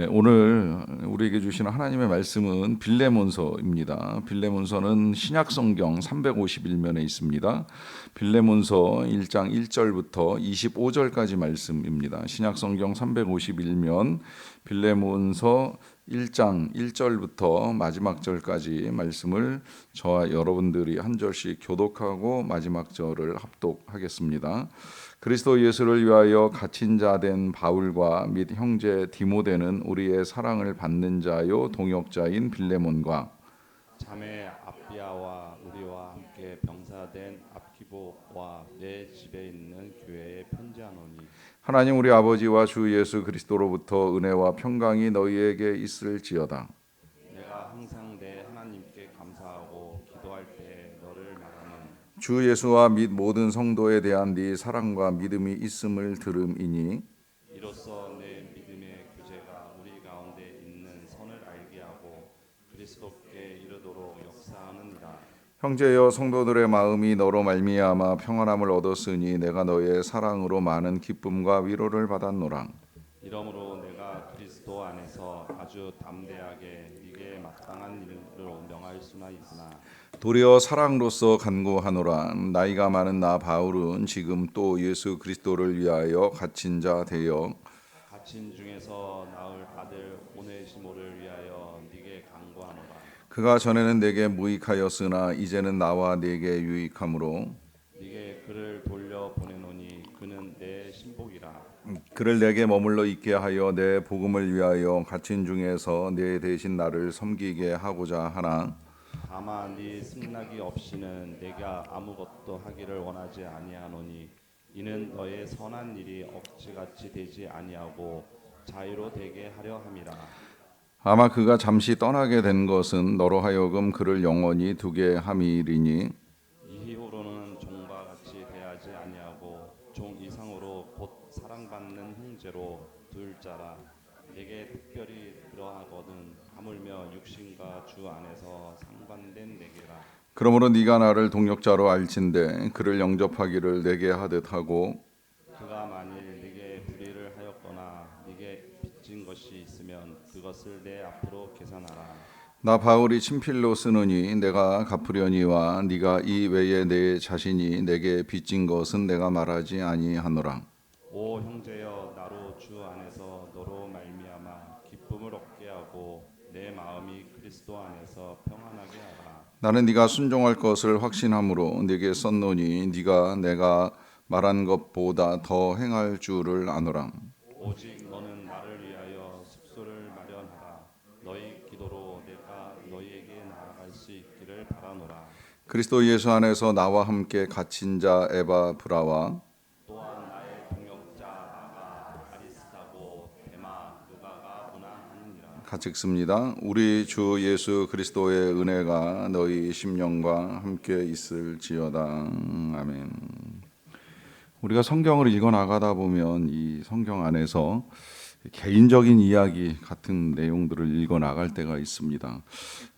오늘 우리에게 주시는 하나님의 말씀은 빌레몬서입니다. 빌레몬서는 신약 성경 351면에 있습니다. 빌레몬서 1장 1절부터 25절까지 말씀입니다. 신약 성경 351면 빌레몬서 1장 1절부터 마지막 절까지 말씀을 저와 여러분들이 한 절씩 교독하고 마지막 절을 합독하겠습니다. 그리스도 예수를 위하여 갇힌 자 된 바울과 및 형제 디모데는 우리의 사랑을 받는 자요 동역자인 빌레몬과 자매 아비아와 우리와 함께 병사된 압기보와 내 집에 있는 교회에 편지하노니 하나님 우리 아버지와 주 예수 그리스도로부터 은혜와 평강이 너희에게 있을지어다. 내가 항상 내 하나님께 감사하고 기도할 때 너를 말하는 주 예수와 및 모든 성도에 대한 네 사랑과 믿음이 있음을 들음이니 이로써 내 믿음의 교제가 우리 가운데 있는 선을 알게 하고 그리스도께 이르도록 역사하느니라. 형제여 성도들의 마음이 너로 말미암아 평안함을 얻었으니 내가 너의 사랑으로 많은 기쁨과 위로를 받았노라. 이러므로 내가 그리스도 안에서 아주 담대하게 네게 마땅한 일로 명할 수나 있으나 도리어 사랑으로서 간구하노라. 나이가 많은 나 바울은 지금 또 예수 그리스도를 위하여 갇힌 자 되어 갇힌 중에서 나을 받을 오네시모를 위하여 네게 간구하노라. 그가 전에는 내게 무익하였으나 이제는 나와 네게 유익함으로 네게 그를 돌려 보내노니 그는 내 신복이라. 그를 내게 머물러 있게 하여 내 복음을 위하여 갇힌 중에서 네 대신 나를 섬기게 하고자 하나. 다만 네 승낙이 없이는 내가 아무것도 하기를 원하지 아니하노니 이는 너의 선한 일이 억지같이 되지 아니하고 자유로 되게 하려 함이라. 아마 그가 잠시 떠나게 된 것은 너로 하여금 그를 영원히 두게 함이리니 이후로는 종과 같이 대하지 아니하고 종 이상으로 곧 사랑받는 형제로 둘 자라. 내게 특별히 그러하거든 하물며 육신과 주 안에서 상관된 내게라. 그러므로 네가 나를 동역자로 알진대 그를 영접하기를 내게 하듯 하고 그가 만일 네게 불의를 하였거나 네게 빚진 것이 있으면 그것을 내 앞으로 계산하라. 나 바울이 친필로 쓰느니 내가 갚으려니와 네가 이 외에 내 자신이 내게 빚진 것은 내가 말하지 아니하노라. 오 형제여, 나로 주 안에서 너로 말미암아 기쁨을 얻게 하고 내 마음이 그리스도 안에서 평안하게 하라. 나는 네가 순종할 것을 확신함으로 네게 썼노니 네가 내가 말한 것보다 더 행할 줄을 아노라. 오직 너는 나를 위하여 숙소를 마련하라. 너희 기도로 내가 너희에게 나아갈 수 있기를 바라노라. 그리스도 예수 안에서 나와 함께 갇힌 자 에바브라와 또한 나의 동역자 아가 아리스타고 데마 누가가 문안하느니라. 같이 읽습니다. 우리 주 예수 그리스도의 은혜가 너희 심령과 함께 있을지어다. 아멘. 우리가 성경을 읽어 나가다 보면 이 성경 안에서 개인적인 이야기 같은 내용들을 읽어 나갈 때가 있습니다.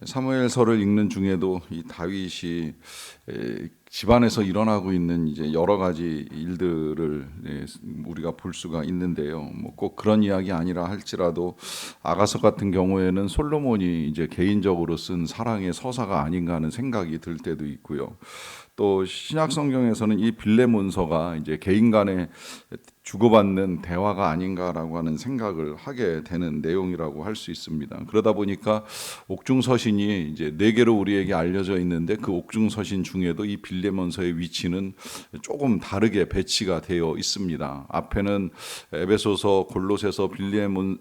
사무엘서를 읽는 중에도 이 다윗이 집안에서 일어나고 있는 이제 여러 가지 일들을 우리가 볼 수가 있는데요. 뭐 꼭 그런 이야기 아니라 할지라도 아가서 같은 경우에는 솔로몬이 이제 개인적으로 쓴 사랑의 서사가 아닌가 하는 생각이 들 때도 있고요. 또 신약 성경에서는 이 빌레몬서가 이제 개인 간의 주고받는 대화가 아닌가라고 하는 생각을 하게 되는 내용이라고 할 수 있습니다. 그러다 보니까 옥중서신이 이제 네 개로 우리에게 알려져 있는데 그 옥중서신 중에도 이 빌레몬서의 위치는 조금 다르게 배치가 되어 있습니다. 앞에는 에베소서, 골로새서,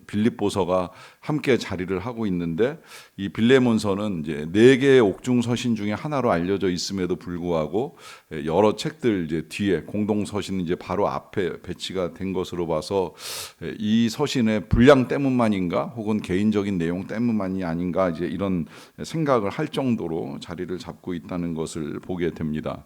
빌립보서가 함께 자리를 하고 있는데 이 빌레몬서는 이제 네 개의 옥중서신 중에 하나로 알려져 있음에도 불구하고 여러 책들 이제 뒤에 공동서신 이제 바로 앞에 배치가 된 것으로 봐서 이 서신의 분량 때문만인가 혹은 개인적인 내용 때문만이 아닌가 이제 이런 생각을 할 정도로 자리를 잡고 있다는 것을 보게 됩니다.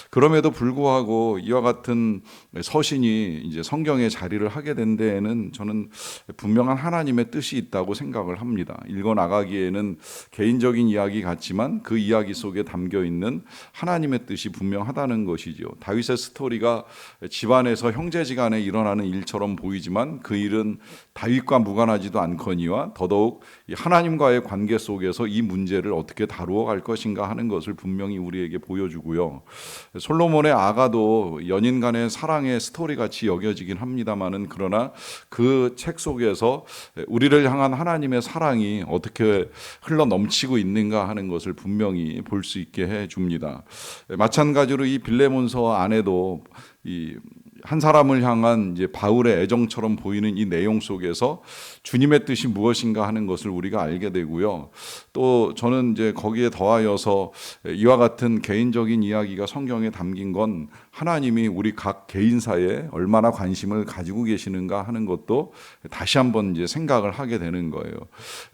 그럼에도 불구하고 이와 같은 서신이 이제 성경에 자리를 하게 된 데에는 저는 분명한 하나님의 뜻이 있다고 생각을 합니다. 읽어 나가기에는 개인적인 이야기 같지만 그 이야기 속에 담겨 있는 하나님의 뜻이 분명하다는 것이죠. 다윗의 스토리가 집안에서 형제지간에 안에 일어나는 일처럼 보이지만 그 일은 다윗과 무관하지도 않거니와 더더욱 하나님과의 관계 속에서 이 문제를 어떻게 다루어 갈 것인가 하는 것을 분명히 우리에게 보여주고요. 솔로몬의 아가도 연인 간의 사랑의 스토리 같이 여겨지긴 합니다만은, 그러나 그 책 속에서 우리를 향한 하나님의 사랑이 어떻게 흘러 넘치고 있는가 하는 것을 분명히 볼 수 있게 해 줍니다. 마찬가지로 이 빌레몬서 안에도 한 사람을 향한 이제 바울의 애정처럼 보이는 이 내용 속에서 주님의 뜻이 무엇인가 하는 것을 우리가 알게 되고요. 또 저는 이제 거기에 더하여서 이와 같은 개인적인 이야기가 성경에 담긴 건 하나님이 우리 각 개인사에 얼마나 관심을 가지고 계시는가 하는 것도 다시 한번 이제 생각을 하게 되는 거예요.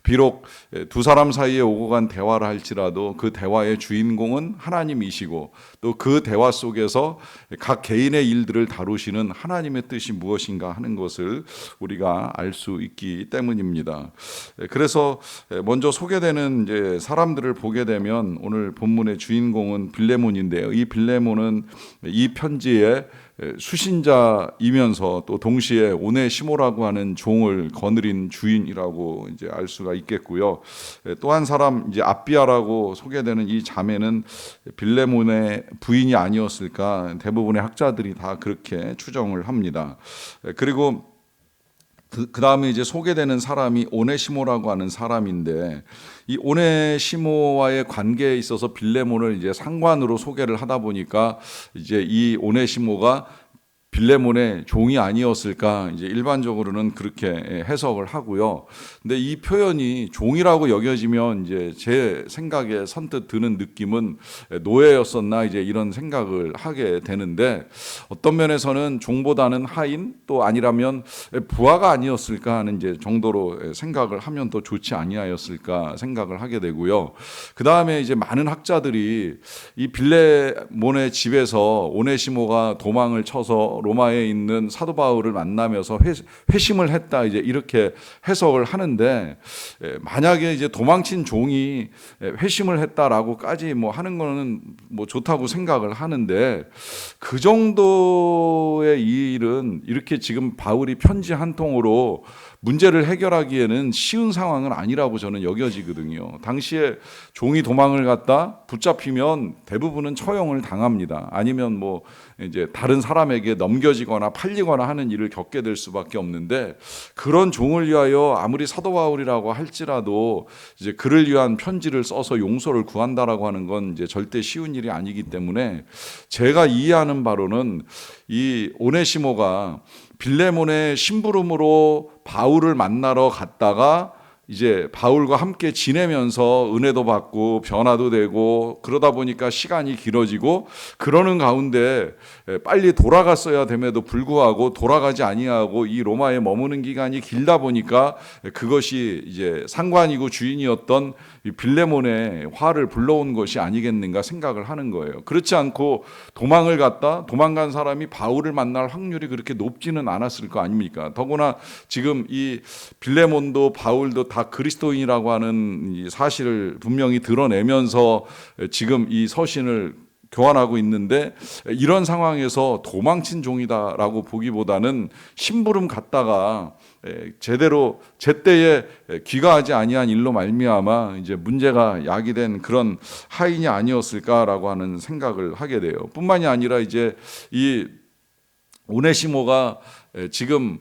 비록 두 사람 사이에 오고 간 대화를 할지라도 그 대화의 주인공은 하나님이시고, 또 그 대화 속에서 각 개인의 일들을 다루시는 하나님의 뜻이 무엇인가 하는 것을 우리가 알 수 있기 때문입니다. 그래서 먼저 소개되는 이제 사람들을 보게 되면 오늘 본문의 주인공은 빌레몬인데요. 이 빌레몬은 이 편지의 수신자이면서 또 동시에 오네시모라고 하는 종을 거느린 주인이라고 이제 알 수가 있겠고요. 또 한 사람 이제 아비아라고 소개되는 이 자매는 빌레몬의 부인이 아니었을까, 대부분의 학자들이 다 그렇게 추정을 합니다. 그리고 그 다음에 이제 소개되는 사람이 오네시모라고 하는 사람인데, 이 오네시모와의 관계에 있어서 빌레몬을 이제 상관으로 소개를 하다 보니까 이제 이 오네시모가 빌레몬의 종이 아니었을까, 이제 일반적으로는 그렇게 해석을 하고요. 근데 이 표현이 종이라고 여겨지면 이제 제 생각에 선뜻 드는 느낌은 노예였었나, 이제 이런 생각을 하게 되는데, 어떤 면에서는 종보다는 하인, 또 아니라면 부하가 아니었을까 하는 이제 정도로 생각을 하면 더 좋지 아니하였을까 생각을 하게 되고요. 그 다음에 이제 많은 학자들이 이 빌레몬의 집에서 오네시모가 도망을 쳐서 로마에 있는 사도 바울을 만나면서 회심을 했다, 이제 이렇게 해석을 하는데, 만약에 이제 도망친 종이 회심을 했다라고까지 뭐 하는 거는 뭐 좋다고 생각을 하는데, 그 정도의 이 일은 이렇게 지금 바울이 편지 한 통으로 문제를 해결하기에는 쉬운 상황은 아니라고 저는 여겨지거든요. 당시에 종이 도망을 갔다 붙잡히면 대부분은 처형을 당합니다. 아니면 뭐 이제 다른 사람에게 넘겨지거나 팔리거나 하는 일을 겪게 될 수밖에 없는데, 그런 종을 위하여 아무리 사도 바울이라고 할지라도 이제 그를 위한 편지를 써서 용서를 구한다라고 하는 건 이제 절대 쉬운 일이 아니기 때문에, 제가 이해하는 바로는 이 오네시모가 빌레몬의 심부름으로 바울을 만나러 갔다가 이제 바울과 함께 지내면서 은혜도 받고 변화도 되고, 그러다 보니까 시간이 길어지고, 그러는 가운데 빨리 돌아갔어야 됨에도 불구하고 돌아가지 아니하고 이 로마에 머무는 기간이 길다 보니까 그것이 이제 상관이고 주인이었던 빌레몬의 화를 불러온 것이 아니겠는가 생각을 하는 거예요. 그렇지 않고 도망을 갔다 도망간 사람이 바울을 만날 확률이 그렇게 높지는 않았을 거 아닙니까? 더구나 지금 이 빌레몬도 바울도 다 그리스도인이라고 하는 이 사실을 분명히 드러내면서 지금 이 서신을 교환하고 있는데, 이런 상황에서 도망친 종이다라고 보기보다는 심부름 갔다가 제대로 제때에 귀가하지 아니한 일로 말미암아 이제 문제가 야기된 그런 하인이 아니었을까라고 하는 생각을 하게 돼요. 뿐만이 아니라 이제 이 오네시모가 지금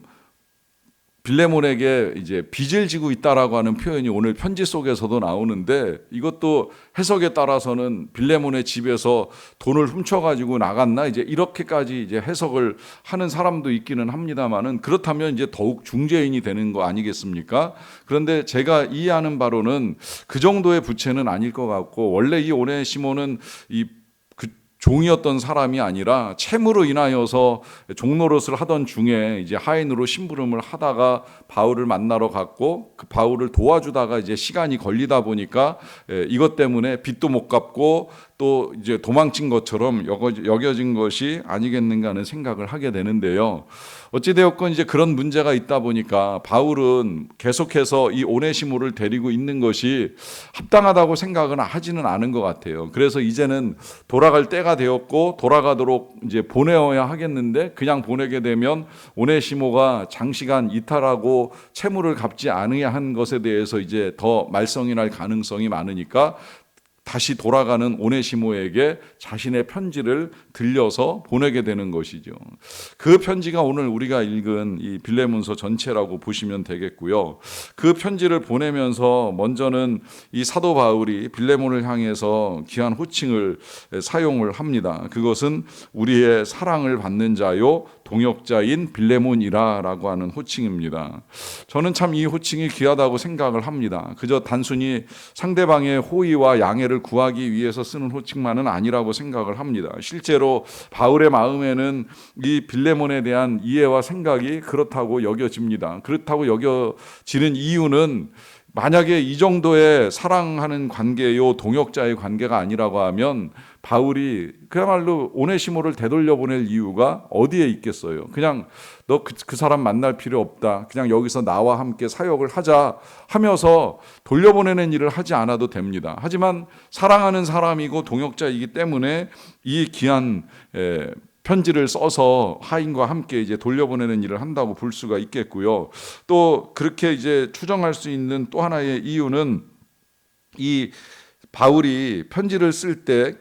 빌레몬에게 이제 빚을 지고 있다라고 하는 표현이 오늘 편지 속에서도 나오는데, 이것도 해석에 따라서는 빌레몬의 집에서 돈을 훔쳐가지고 나갔나, 이제 이렇게까지 이제 해석을 하는 사람도 있기는 합니다만은, 그렇다면 이제 더욱 중재인이 되는 거 아니겠습니까? 그런데 제가 이해하는 바로는 그 정도의 부채는 아닐 것 같고, 원래 이 오네시모는 이 종이었던 사람이 아니라 채무로 인하여서 종노릇을 하던 중에 이제 하인으로 심부름을 하다가 바울을 만나러 갔고, 그 바울을 도와주다가 이제 시간이 걸리다 보니까 이것 때문에 빚도 못 갚고 또 이제 도망친 것처럼 여겨진 것이 아니겠는가 하는 생각을 하게 되는데요. 어찌되었건 이제 그런 문제가 있다 보니까 바울은 계속해서 이 오네시모를 데리고 있는 것이 합당하다고 생각은 하지는 않은 것 같아요. 그래서 이제는 돌아갈 때가 되었고 돌아가도록 이제 보내어야 하겠는데 그냥 보내게 되면 오네시모가 장시간 이탈하고 채무를 갚지 않아야 한 것에 대해서 이제 더 말썽이 날 가능성이 많으니까 다시 돌아가는 오네시모에게 자신의 편지를 들려서 보내게 되는 것이죠. 그 편지가 오늘 우리가 읽은 이 빌레몬서 전체라고 보시면 되겠고요. 그 편지를 보내면서 먼저는 이 사도 바울이 빌레몬을 향해서 귀한 호칭을 사용을 합니다. 그것은 우리의 사랑을 받는 자요 동역자인 빌레몬이라라고 하는 호칭입니다. 저는 참 이 호칭이 귀하다고 생각을 합니다. 그저 단순히 상대방의 호의와 양해를 구하기 위해서 쓰는 호칭만은 아니라고 생각을 합니다. 실제로 바울의 마음에는 이 빌레몬에 대한 이해와 생각이 그렇다고 여겨집니다. 그렇다고 여겨지는 이유는 만약에 이 정도의 사랑하는 관계요 동역자의 관계가 아니라고 하면 바울이 그야말로 오네시모를 되돌려 보낼 이유가 어디에 있겠어요. 그냥 너 그 사람 만날 필요 없다. 그냥 여기서 나와 함께 사역을 하자 하면서 돌려보내는 일을 하지 않아도 됩니다. 하지만 사랑하는 사람이고 동역자이기 때문에 이 귀한 편지를 써서 하인과 함께 이제 돌려보내는 일을 한다고 볼 수가 있겠고요. 또 그렇게 이제 추정할 수 있는 또 하나의 이유는 이 바울이 편지를 쓸 때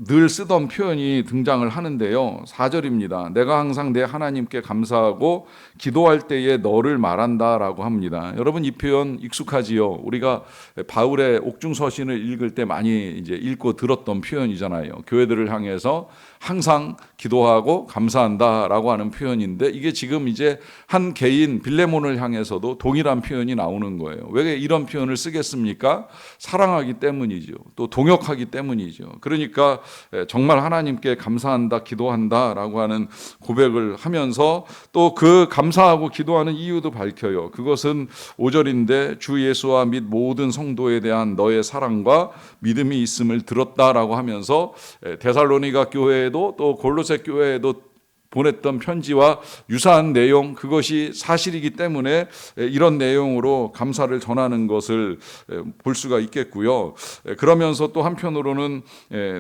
늘 쓰던 표현이 등장을 하는데요. 4절입니다. 내가 항상 내 하나님께 감사하고 기도할 때에 너를 말한다라고 합니다. 여러분 이 표현 익숙하지요. 우리가 바울의 옥중서신을 읽을 때 많이 이제 읽고 들었던 표현이잖아요. 교회들을 향해서 항상 기도하고 감사한다라고 하는 표현인데 이게 지금 이제 한 개인 빌레몬을 향해서도 동일한 표현이 나오는 거예요. 왜 이런 표현을 쓰겠습니까? 사랑하기 때문이죠. 또 동역하기 때문이죠. 그러니까 정말 하나님께 감사한다, 기도한다라고 하는 고백을 하면서 또 그 감사하고 기도하는 이유도 밝혀요. 그것은 5절인데 주 예수와 및 모든 성도에 대한 너의 사랑과 믿음이 있음을 들었다라고 하면서 데살로니가 교회에도 또 골로새 교회에도 보냈던 편지와 유사한 내용 그것이 사실이기 때문에 이런 내용으로 감사를 전하는 것을 볼 수가 있겠고요. 그러면서 또 한편으로는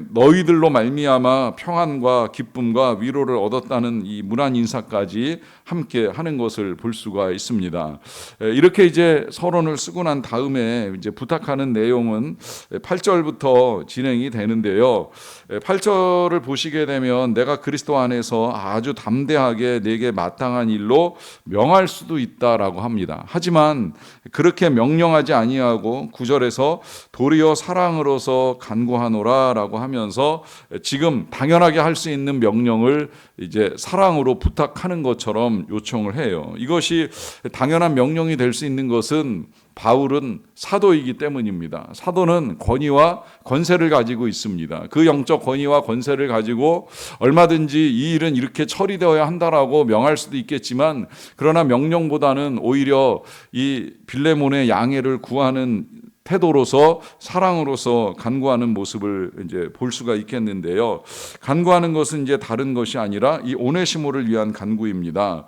너희들로 말미암아 평안과 기쁨과 위로를 얻었다는 이 문안 인사까지 함께 하는 것을 볼 수가 있습니다. 이렇게 이제 서론을 쓰고 난 다음에 이제 부탁하는 내용은 8절부터 진행이 되는데요. 8절을 보시게 되면 내가 그리스도 안에서 아주 담대하게 내게 마땅한 일로 명할 수도 있다라고 합니다. 하지만 그렇게 명령하지 아니하고 9절에서 도리어 사랑으로서 간구하노라라고 하면서 지금 당연하게 할 수 있는 명령을 이제 사랑으로 부탁하는 것처럼 요청을 해요. 이것이 당연한 명령이 될 수 있는 것은 바울은 사도이기 때문입니다. 사도는 권위와 권세를 가지고 있습니다. 그 영적 권위와 권세를 가지고 얼마든지 이 일은 이렇게 처리되어야 한다라고 명할 수도 있겠지만 그러나 명령보다는 오히려 이 빌레몬의 양해를 구하는 태도로서 사랑으로서 간구하는 모습을 이제 볼 수가 있겠는데요. 간구하는 것은 이제 다른 것이 아니라 이 오네시모를 위한 간구입니다.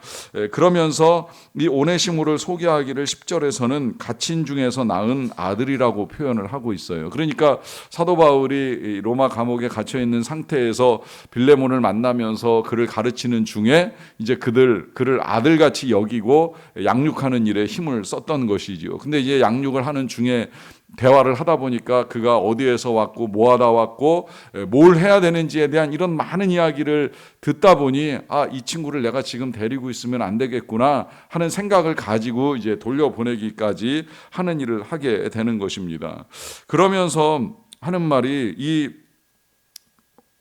그러면서 이 오네시모를 소개하기를 10절에서는 갇힌 중에서 낳은 아들이라고 표현을 하고 있어요. 그러니까 사도 바울이 로마 감옥에 갇혀 있는 상태에서 빌레몬을 만나면서 그를 가르치는 중에 이제 그를 아들같이 여기고 양육하는 일에 힘을 썼던 것이죠. 근데 이제 양육을 하는 중에 대화를 하다 보니까 그가 어디에서 왔고 뭐 하다 왔고 뭘 해야 되는지에 대한 이런 많은 이야기를 듣다 보니 이 친구를 내가 지금 데리고 있으면 안 되겠구나 하는 생각을 가지고 이제 돌려보내기까지 하는 일을 하게 되는 것입니다. 그러면서 하는 말이 이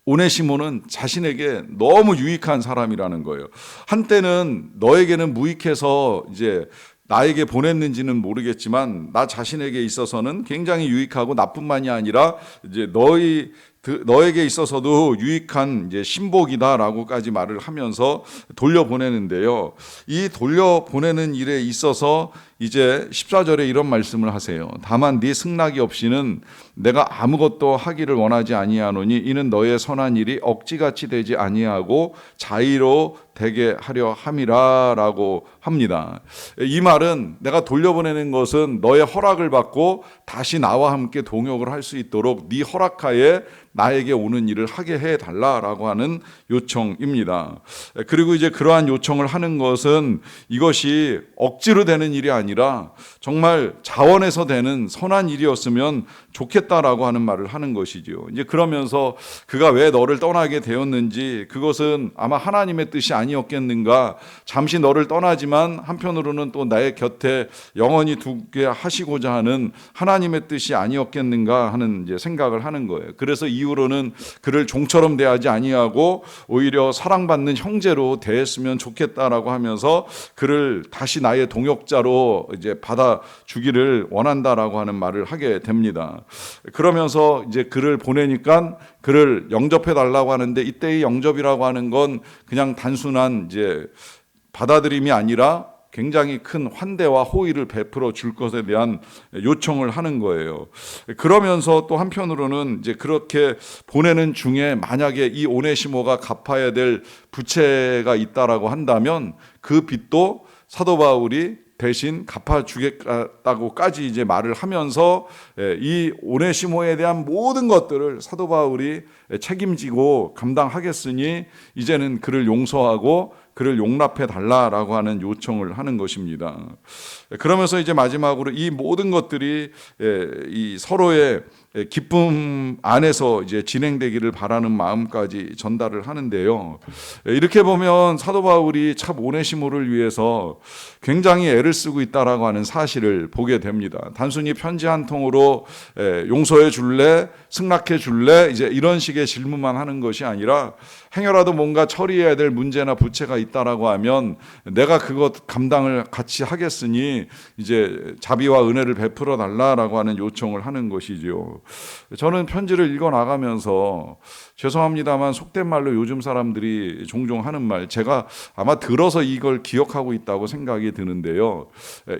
오네시모는 자신에게 너무 유익한 사람이라는 거예요. 한때는 너에게는 무익해서 이제 나에게 보냈는지는 모르겠지만 나 자신에게 있어서는 굉장히 유익하고 나뿐만이 아니라 이제 너에게 있어서도 유익한 이제 신복이다라고까지 말을 하면서 돌려보내는데요. 이 돌려보내는 일에 있어서 이제 14절에 이런 말씀을 하세요. 다만 네 승낙이 없이는 내가 아무것도 하기를 원하지 아니하노니 이는 너의 선한 일이 억지같이 되지 아니하고 자의로 되게 하려 함이라라고 합니다. 이 말은 내가 돌려보내는 것은 너의 허락을 받고 다시 나와 함께 동역을 할 수 있도록 네 허락하에 나에게 오는 일을 하게 해달라라고 하는 요청입니다. 그리고 이제 그러한 요청을 하는 것은 이것이 억지로 되는 일이 아니라 정말 자원해서 되는 선한 일이었으면 좋겠다라고 하는 말을 하는 것이지요. 이제 그러면서 그가 왜 너를 떠나게 되었는지, 그것은 아마 하나님의 뜻이 아니었겠는가, 잠시 너를 떠나지만 한편으로는 또 나의 곁에 영원히 두게 하시고자 하는 하나님의 뜻이 아니었겠는가 하는 이제 생각을 하는 거예요. 그래서 이후로는 그를 종처럼 대하지 아니하고 오히려 사랑받는 형제로 대했으면 좋겠다라고 하면서 그를 다시 나의 동역자로 이제 받아주기를 원한다라고 하는 말을 하게 됩니다. 그러면서 이제 그를 보내니까 그를 영접해 달라고 하는데, 이때의 영접이라고 하는 건 그냥 단순한 이제 받아들임이 아니라 굉장히 큰 환대와 호의를 베풀어 줄 것에 대한 요청을 하는 거예요. 그러면서 또 한편으로는 이제 그렇게 보내는 중에 만약에 이 오네시모가 갚아야 될 부채가 있다라고 한다면 그 빚도 사도 바울이 대신 갚아주겠다고까지 이제 말을 하면서 이 오네시모에 대한 모든 것들을 사도 바울이 책임지고 감당하겠으니 이제는 그를 용서하고 그를 용납해 달라라고 하는 요청을 하는 것입니다. 그러면서 이제 마지막으로 이 모든 것들이 이 서로의 기쁨 안에서 이제 진행되기를 바라는 마음까지 전달을 하는데요. 이렇게 보면 사도 바울이 참 오네시모를 위해서 굉장히 애를 쓰고 있다라고 하는 사실을 보게 됩니다. 단순히 편지 한 통으로 용서해 줄래, 승낙해 줄래, 이제 이런 식의 질문만 하는 것이 아니라 행여라도 뭔가 처리해야 될 문제나 부채가 있다라고 하면 내가 그것 감당을 같이 하겠으니 이제 자비와 은혜를 베풀어 달라라고 하는 요청을 하는 것이죠. 저는 편지를 읽어 나가면서 죄송합니다만 속된 말로 요즘 사람들이 종종 하는 말, 제가 아마 들어서 이걸 기억하고 있다고 생각이 드는데요.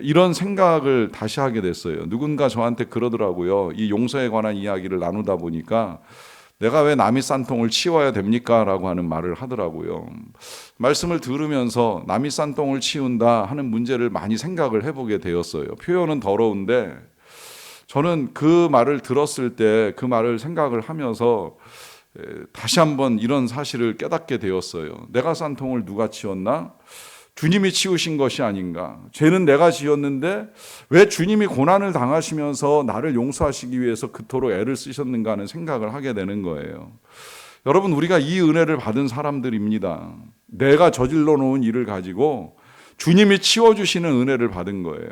이런 생각을 다시 하게 됐어요. 누군가 저한테 그러더라고요. 이 용서에 관한 이야기를 나누다 보니까 내가 왜 남이 싼 통을 치워야 됩니까? 라고 하는 말을 하더라고요. 말씀을 들으면서 남이 싼 통을 치운다 하는 문제를 많이 생각을 해보게 되었어요. 표현은 더러운데 저는 그 말을 들었을 때 그 말을 생각을 하면서 다시 한번 이런 사실을 깨닫게 되었어요. 내가 싼 통을 누가 치웠나? 주님이 치우신 것이 아닌가? 죄는 내가 지었는데 왜 주님이 고난을 당하시면서 나를 용서하시기 위해서 그토록 애를 쓰셨는가 하는 생각을 하게 되는 거예요. 여러분, 우리가 이 은혜를 받은 사람들입니다. 내가 저질러 놓은 일을 가지고 주님이 치워주시는 은혜를 받은 거예요.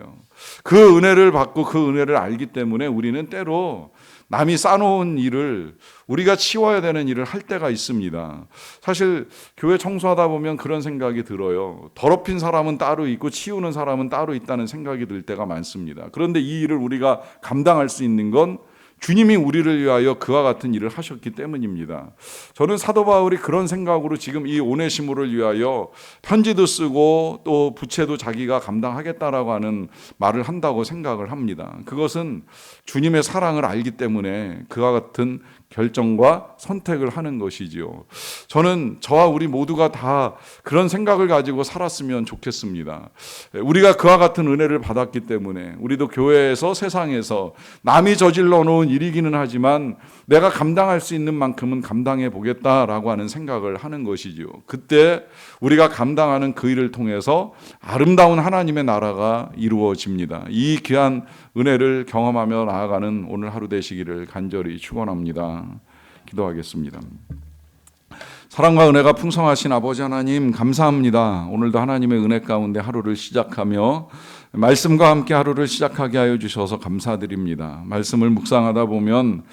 그 은혜를 받고 그 은혜를 알기 때문에 우리는 때로 남이 쌓아놓은 일을 우리가 치워야 되는 일을 할 때가 있습니다. 사실 교회 청소하다 보면 그런 생각이 들어요. 더럽힌 사람은 따로 있고 치우는 사람은 따로 있다는 생각이 들 때가 많습니다. 그런데 이 일을 우리가 감당할 수 있는 건 주님이 우리를 위하여 그와 같은 일을 하셨기 때문입니다. 저는 사도 바울이 그런 생각으로 지금 이 오네시모를 위하여 편지도 쓰고 또 부채도 자기가 감당하겠다라고 하는 말을 한다고 생각을 합니다. 그것은 주님의 사랑을 알기 때문에 그와 같은 결정과 선택을 하는 것이지요. 저는 저와 우리 모두가 다 그런 생각을 가지고 살았으면 좋겠습니다. 우리가 그와 같은 은혜를 받았기 때문에 우리도 교회에서 세상에서 남이 저질러 놓은 일이기는 하지만 내가 감당할 수 있는 만큼은 감당해 보겠다라고 하는 생각을 하는 것이지요. 그때 우리가 감당하는 그 일을 통해서 아름다운 하나님의 나라가 이루어집니다. 이 귀한 은혜를 경험하며 나아가는 오늘 하루 되시기를 간절히 축원합니다. 기도하겠습니다. 사랑과 은혜가 풍성하신 아버지 하나님, 감사합니다. 오늘도 하나님의 은혜 가운데 하루를 시작하며 말씀과 함께 하루를 시작하게 하여 주셔서 감사드립니다. 말씀을 묵상하다 보면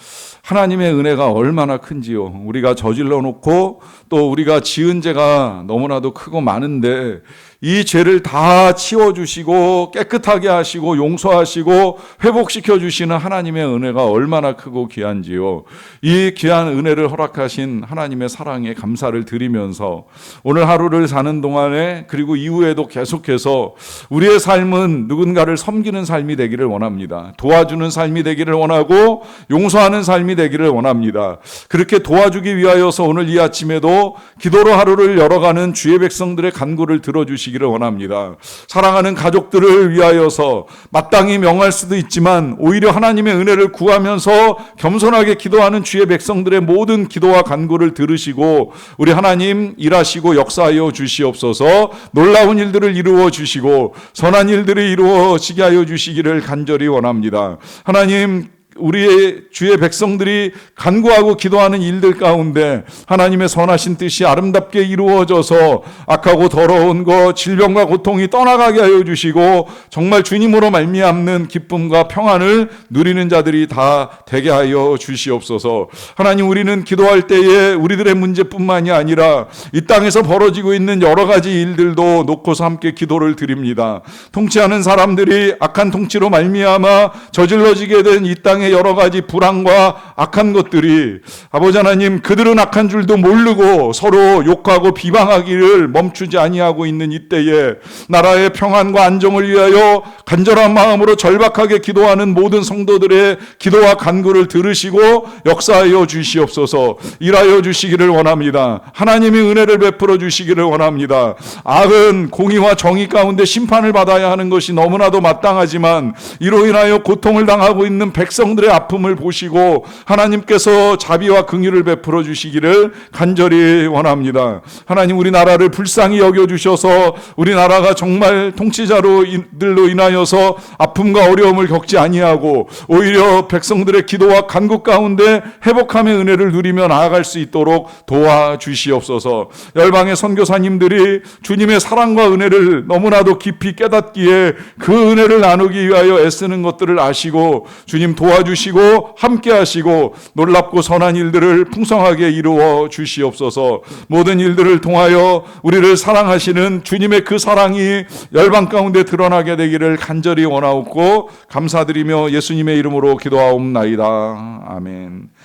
하나님의 은혜가 얼마나 큰지요. 우리가 저질러 놓고 또 우리가 지은 죄가 너무나도 크고 많은데 이 죄를 다 치워주시고 깨끗하게 하시고 용서하시고 회복시켜 주시는 하나님의 은혜가 얼마나 크고 귀한지요. 이 귀한 은혜를 허락하신 하나님의 사랑에 감사를 드리면서 오늘 하루를 사는 동안에 그리고 이후에도 계속해서 우리의 삶은 저는 누군가를 섬기는 삶이 되기를 원합니다. 도와주는 삶이 되기를 원하고 용서하는 삶이 되기를 원합니다. 그렇게 도와주기 위하여서 오늘 이 아침에도 기도로 하루를 열어가는 주의 백성들의 간구를 들어주시기를 원합니다. 사랑하는 가족들을 위하여서 마땅히 명할 수도 있지만 오히려 하나님의 은혜를 구하면서 겸손하게 기도하는 주의 백성들의 모든 기도와 간구를 들으시고 우리 하나님 일하시고 역사하여 주시옵소서. 놀라운 일들을 이루어 주시고 선한 일들이 이루어지게 하여 주시기를 간절히 원합니다. 하나님, 우리의 주의 백성들이 간구하고 기도하는 일들 가운데 하나님의 선하신 뜻이 아름답게 이루어져서 악하고 더러운 것, 질병과 고통이 떠나가게 하여 주시고 정말 주님으로 말미암는 기쁨과 평안을 누리는 자들이 다 되게 하여 주시옵소서. 하나님, 우리는 기도할 때에 우리들의 문제뿐만이 아니라 이 땅에서 벌어지고 있는 여러 가지 일들도 놓고서 함께 기도를 드립니다. 통치하는 사람들이 악한 통치로 말미암아 저질러지게 된 이 땅의 여러 가지 불안과 악한 것들이 아버지 하나님, 그들은 악한 줄도 모르고 서로 욕하고 비방하기를 멈추지 아니하고 있는 이때에 나라의 평안과 안정을 위하여 간절한 마음으로 절박하게 기도하는 모든 성도들의 기도와 간구를 들으시고 역사하여 주시옵소서. 일하여 주시기를 원합니다. 하나님의 은혜를 베풀어 주시기를 원합니다. 악은 공의와 정의 가운데 심판을 받아야 하는 것이 너무나도 마땅하지만 이로 인하여 고통을 당하고 있는 백성들의 아픔을 보시고 하나님께서 자비와 긍휼을 베풀어 주시기를 간절히 원합니다. 하나님, 우리나라를 불쌍히 여겨주셔서 우리나라가 정말 통치자들로 인하여서 아픔과 어려움을 겪지 아니하고 오히려 백성들의 기도와 간구 가운데 회복함의 은혜를 누리며 나아갈 수 있도록 도와주시옵소서. 열방의 선교사님들이 주님의 사랑과 은혜를 너무나도 깊이 깨닫기에 그 은혜를 나누기 위하여 애쓰는 것들을 아시고 주님 도와주시고 함께 하시고 놀랍고 선한 일들을 풍성하게 이루어 주시옵소서. 모든 일들을 통하여 우리를 사랑하시는 주님의 그 사랑이 열방 가운데 드러나게 되기를 간절히 원하옵고 감사드리며 예수님의 이름으로 기도하옵나이다. 아멘.